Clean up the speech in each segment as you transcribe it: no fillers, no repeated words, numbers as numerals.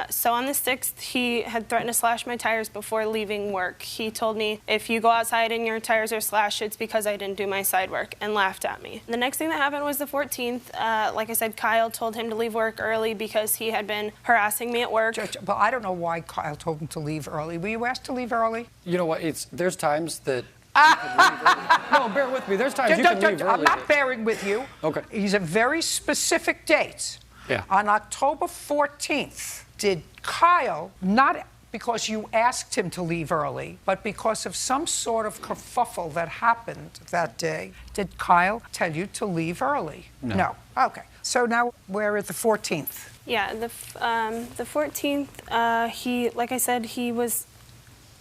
So on the 6th, he had threatened to slash my tires before leaving work. He told me, if you go outside and your tires are slashed, it's because I didn't do my side work, and laughed at me. The next thing that happened was the 14th. Like I said, Kyle told him to leave work early because he had been harassing me at work. Well, I don't know why Kyle told him to leave early. Were you asked to leave early? You know what? There's times that no, bear with me. There's times you can leave early. I'm not bearing with you. Okay. He's a very specific date. Yeah. On October 14th, did Kyle, not because you asked him to leave early, but because of some sort of kerfuffle that happened that day, did Kyle tell you to leave early? No. Okay. So now we're at the 14th. Yeah, the 14th, he, like I said, he was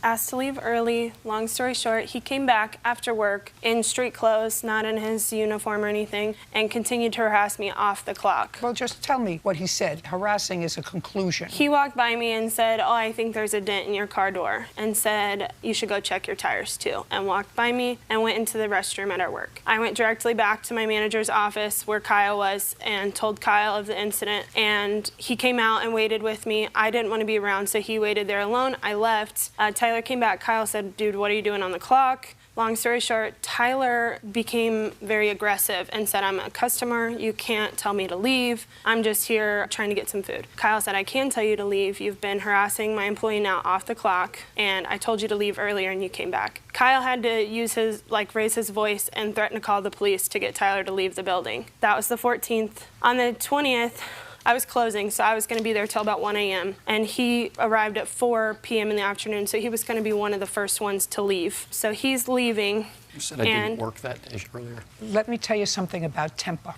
asked to leave early. Long story short, he came back after work in street clothes, not in his uniform or anything, and continued to harass me off the clock. Well, just tell me what he said. Harassing is a conclusion. He walked by me and said, oh, I think there's a dent in your car door, and said, you should go check your tires too, and walked by me and went into the restroom at our work. I went directly back to my manager's office where Kyle was and told Kyle of the incident, and he came out and waited with me. I didn't want to be around, so he waited there alone. I left. Tyler came back. Kyle said, dude, what are you doing on the clock? Long story short, Tyler became very aggressive and said, I'm a customer. You can't tell me to leave. I'm just here trying to get some food. Kyle said, I can tell you to leave. You've been harassing my employee now off the clock, and I told you to leave earlier and you came back. Kyle had to use his, raise his voice and threaten to call the police to get Tyler to leave the building. That was the 14th. On the 20th, I was closing, so I was going to be there till about 1 a.m. And he arrived at 4 p.m. in the afternoon, so he was going to be one of the first ones to leave. So he's leaving. You said I didn't work that day earlier. Let me tell you something about temper.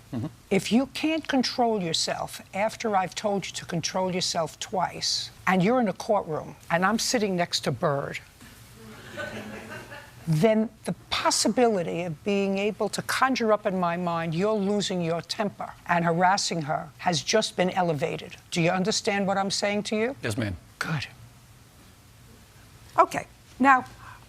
If you can't control yourself after I've told you to control yourself twice, and you're in a courtroom, and I'm sitting next to Bird, then the possibility of being able to conjure up in my mind you're losing your temper and harassing her has just been elevated. Do you understand what I'm saying to you? Yes, ma'am. Good. Okay. Now,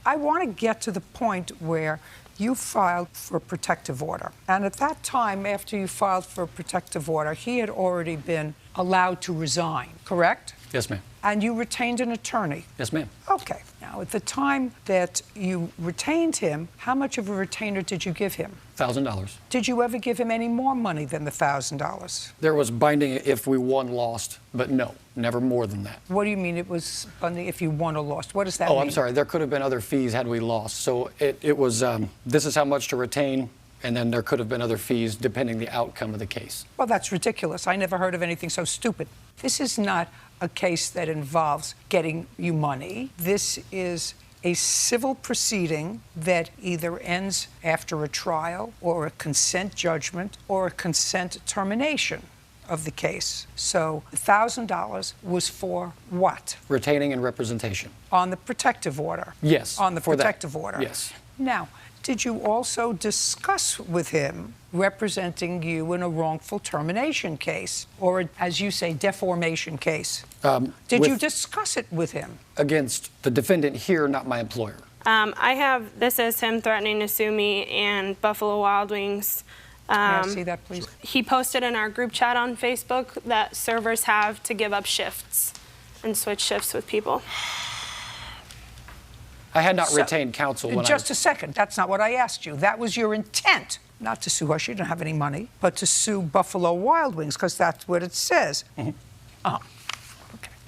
I want to get to the point where you filed for a protective order. And at that time, after you filed for a protective order, he had already been allowed to resign, correct? Yes, ma'am. And you retained an attorney? Yes, ma'am. Okay. Now, at the time that you retained him, how much of a retainer did you give him? $1,000. Did you ever give him any more money than the $1,000? There was binding if we won, lost, but no, never more than that. What do you mean it was binding if you won or lost? What does that mean? Oh, I'm sorry. There could have been other fees had we lost. So it was, this is how much to retain, and then there could have been other fees depending the outcome of the case. Well, that's ridiculous. I never heard of anything so stupid. This is not a case that involves getting you money. This is a civil proceeding that either ends after a trial or a consent judgment or a consent termination of the case. So $1,000 was for what? Retaining and representation. On the protective order? Yes. On the protective order? Yes. Now, did you also discuss with him representing you in a wrongful termination case, or, as you say, deformation case? Did you discuss it with him? Against the defendant here, not my employer. This is him threatening to sue me and Buffalo Wild Wings. May I see that, please? He posted in our group chat on Facebook that servers have to give up shifts and switch shifts with people. I had not retained counsel when Just a second. That's not what I asked you. That was your intent. Not to sue her. She didn't have any money. But to sue Buffalo Wild Wings, because that's what it says. Okay.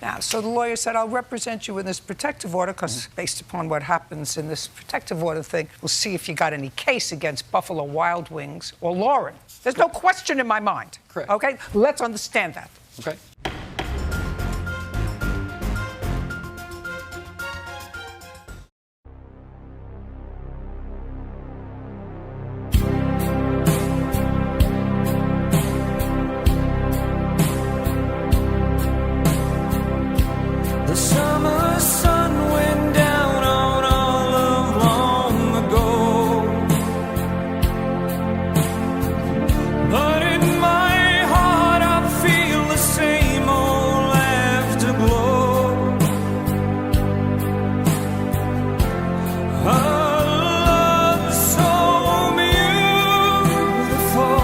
Now, so the lawyer said, I'll represent you in this protective order, because based upon what happens in this protective order thing, we'll see if you got any case against Buffalo Wild Wings or Lauren. There's no question in my mind. Correct. Okay? Let's understand that. Okay. The summer sun went down on all of long ago, but in my heart I feel the same old afterglow. A love so beautiful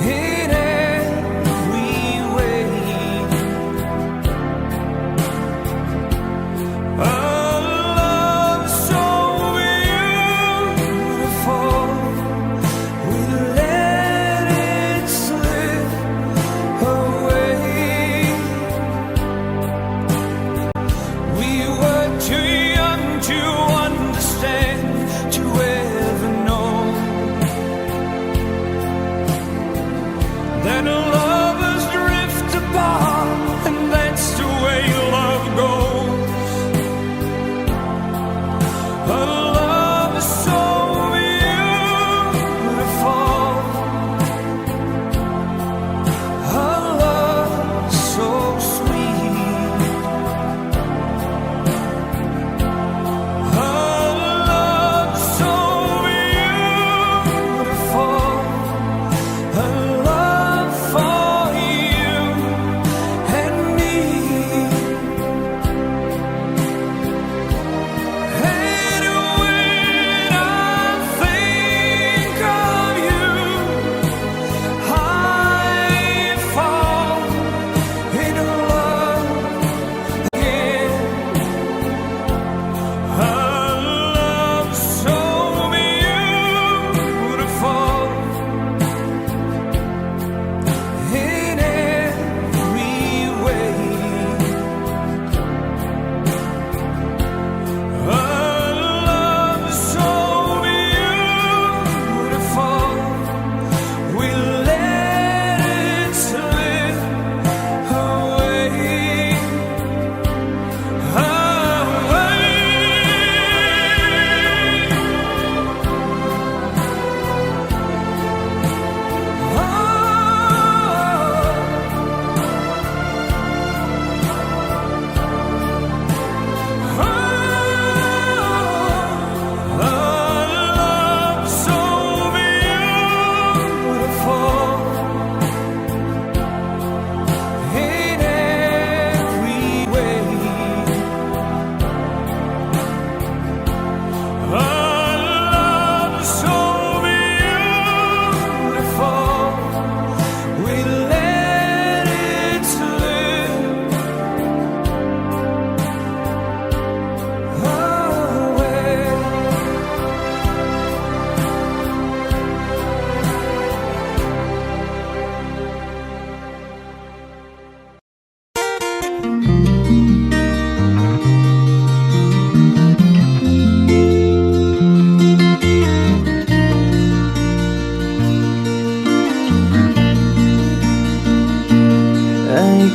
in every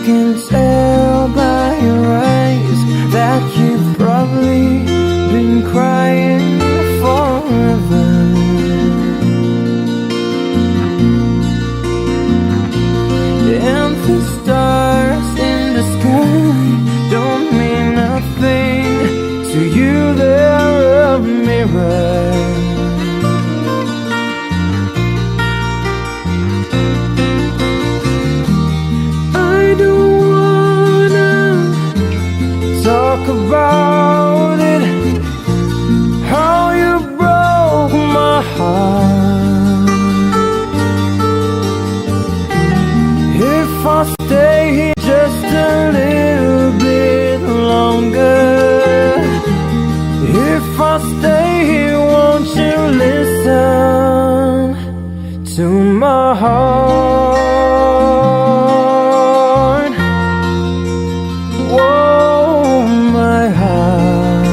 can tell by your eyes that you've probably been crying forever. And the stars in the sky don't mean nothing to you, they're a mirror. I don't wanna talk about it, how you broke my heart. If I stay here just a little bit longer, if I stay here, won't you listen to my heart? Whoa, my heart.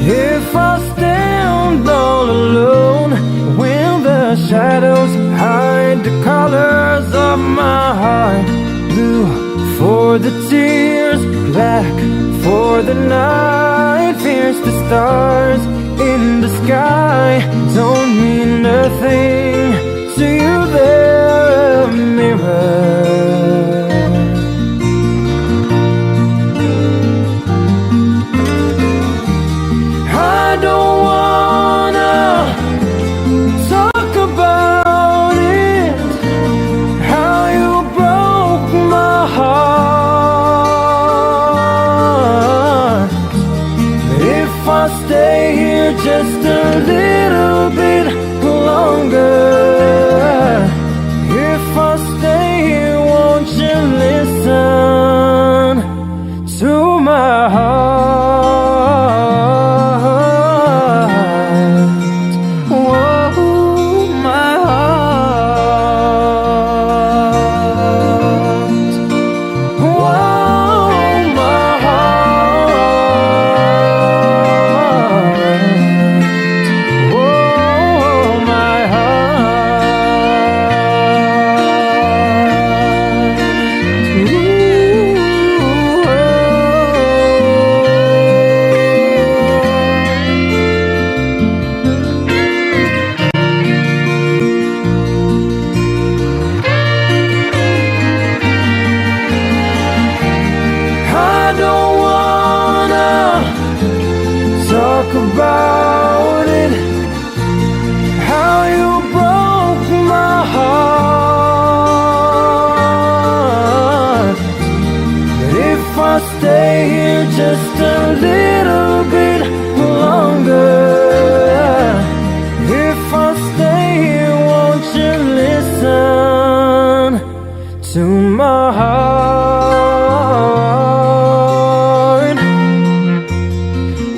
If I stand all alone, will the shadows hide the colors of my heart? Blue for the tears, black for the night, fierce the stars in the sky don't mean nothing to you, they're a mirror. I don't wanna talk about it, how you broke my heart. If I stay here just a little bit longer, if I stay here, won't you listen to my heart? Whoa, my heart. Whoa, my heart. Whoa, my heart. Ooh. I don't wanna talk about it, how you broke my heart. But if I stay here just a little bit longer, if I stay here, won't you listen to my heart?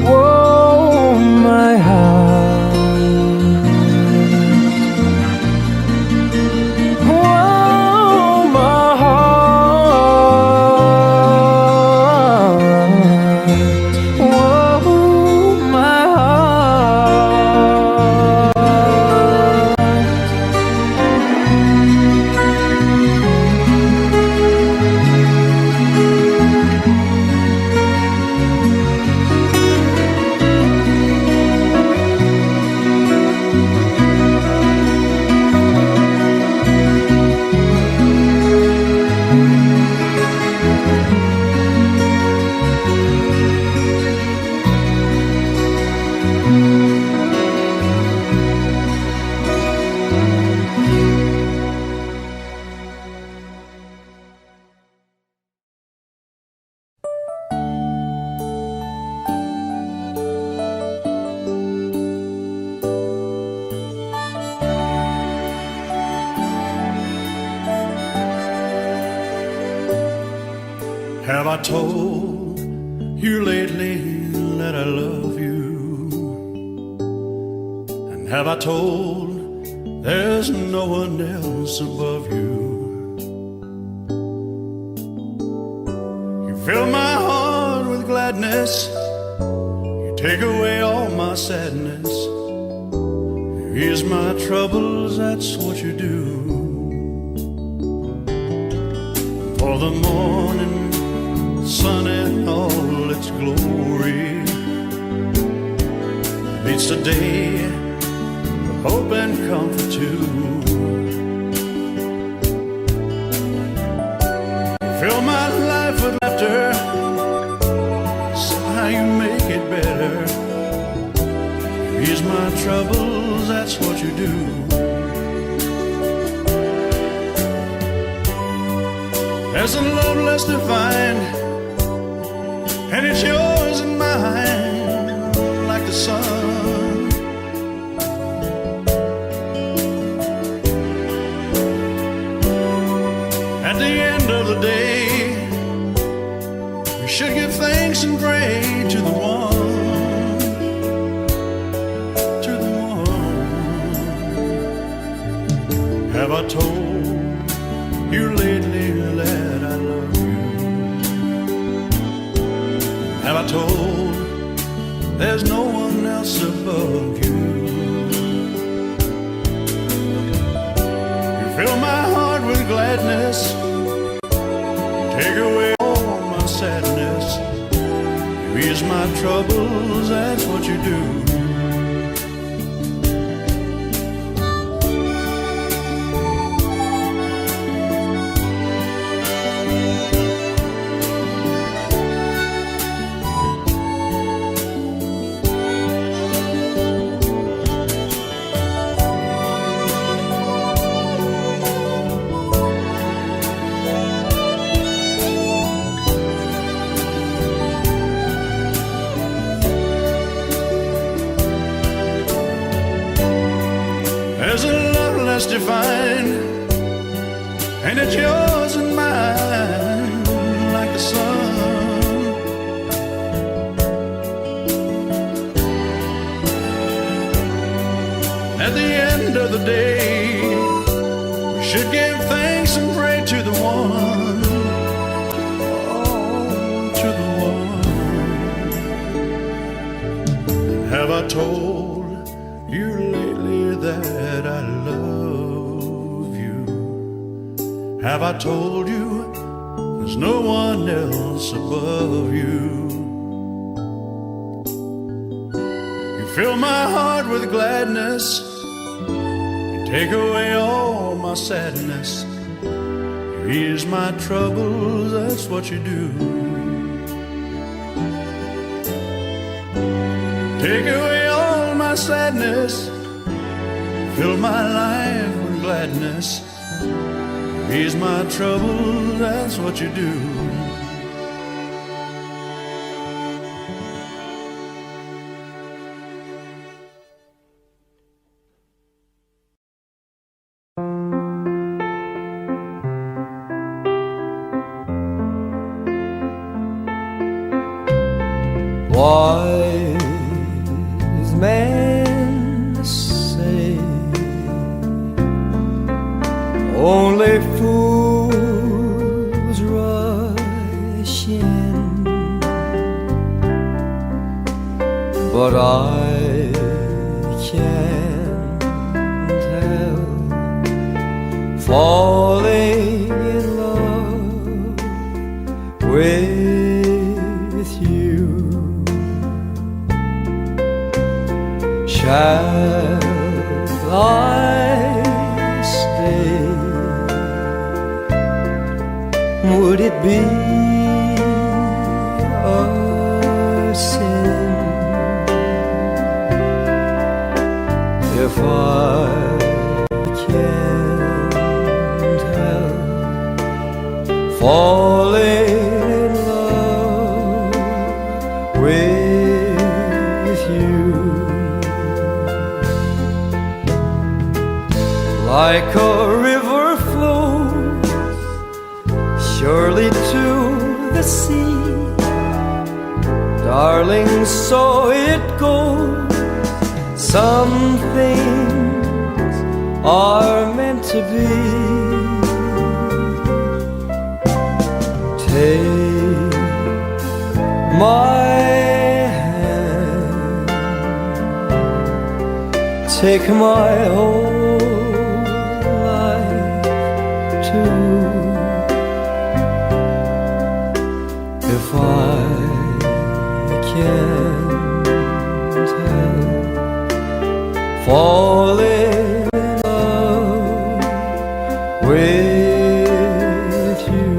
Whoa, my heart. Whoa, my heart. Whoa, my heart. Have I told you lately that I love you? And have I told there's no one else above you? You fill my heart with gladness, you take away all my sadness. ease my troubles, that's what you do. For the morning sun in all its glory meets the day with hope and comfort too. Fill my life with laughter, somehow you make it better. Ease my troubles, that's what you do. There's a love less defined, and it's yours and mine, like the sun. At the end of the day, we should give thanks and pray to the one, to the one. Have I told you lately that I love you? Have I told there's no one else above you? You fill my heart with gladness, take away all my sadness. You ease my troubles, that's what you do. There's a love less defined, and it's yours and mine, like the sun. At the end of the day, we should give thanks and pray to the one, oh, to the one. Have I told you lately that I love you? Have I told you there's no one else above you? You fill my heart with gladness, you take away all my sadness. You ease my troubles, that's what you do. Take away all my sadness, fill my life with gladness. Ease my troubles, that's what you do. Wise men say only fools rush in, but I can't help falling in love with you. Shall I stay? Would it be a sin if I can't help falling in love with you? Like a river flows surely to the sea, darling, so it goes. Some things are meant to be. Take my hand, take my whole life too. If I can't help falling in love with you.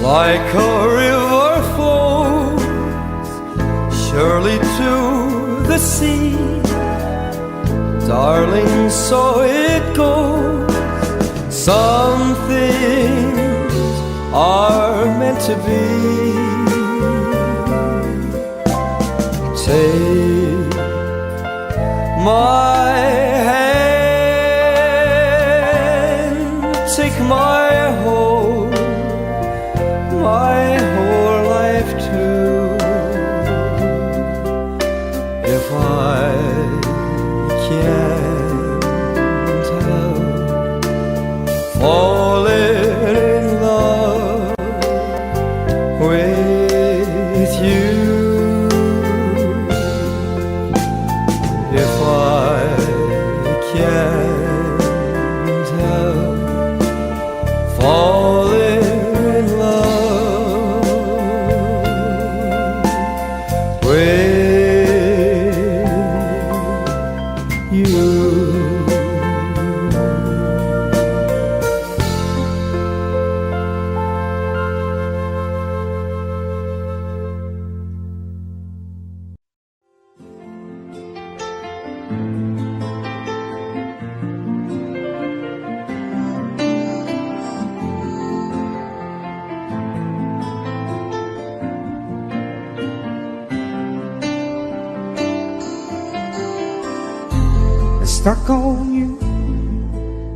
Like a river flows surely to the sea, darling, so it goes. Some things are meant to be. Take my hand, take my whole life too. If I can't help falling in love with you, if I can't help falling in love with you. Stuck on you,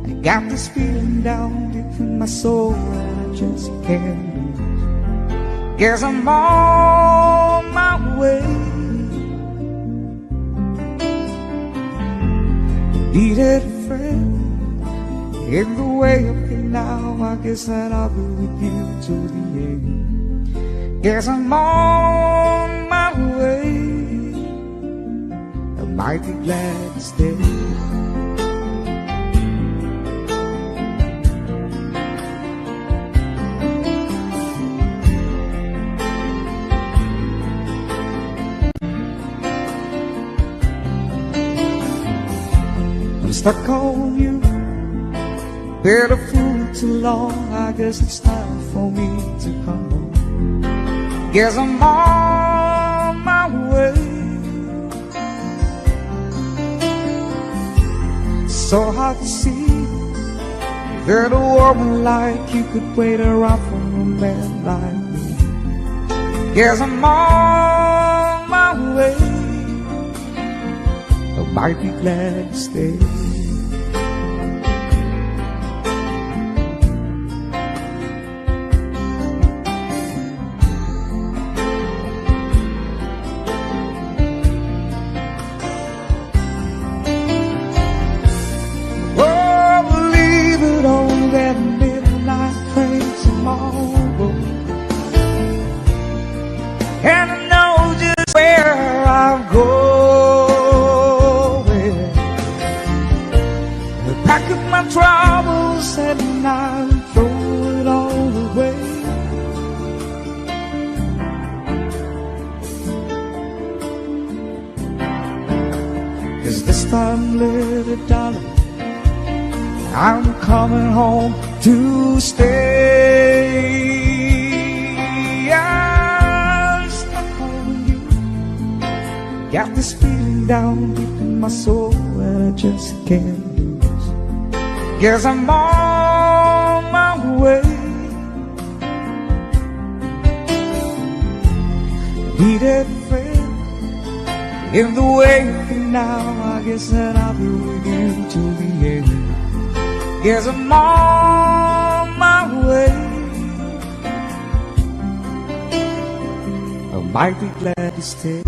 I got this feeling down deep in my soul that I just can't lose. Guess I'm on my way. Needed a friend in the way up here now. I guess that I'll be with you to the end. Guess I'm on my way. I might be glad to stay. I'm stuck on you, been a fool too long. I guess it's time for me to come home. Guess I'm on my way. So hard to see that a woman like you could wait around for a man like me. Guess I'm on my way. I might be glad to stay. And I know just where I'm going. I pack up my troubles and I throw it all away. time, little darling, I'm coming home to stay. I'm stuck on you. Got this feeling down deep in my soul and I just can't lose. Guess I'm on my way. Need a friend in the waiting now. I guess that I'll be with you till the end. Guess I'm on my way. I might be glad to stay.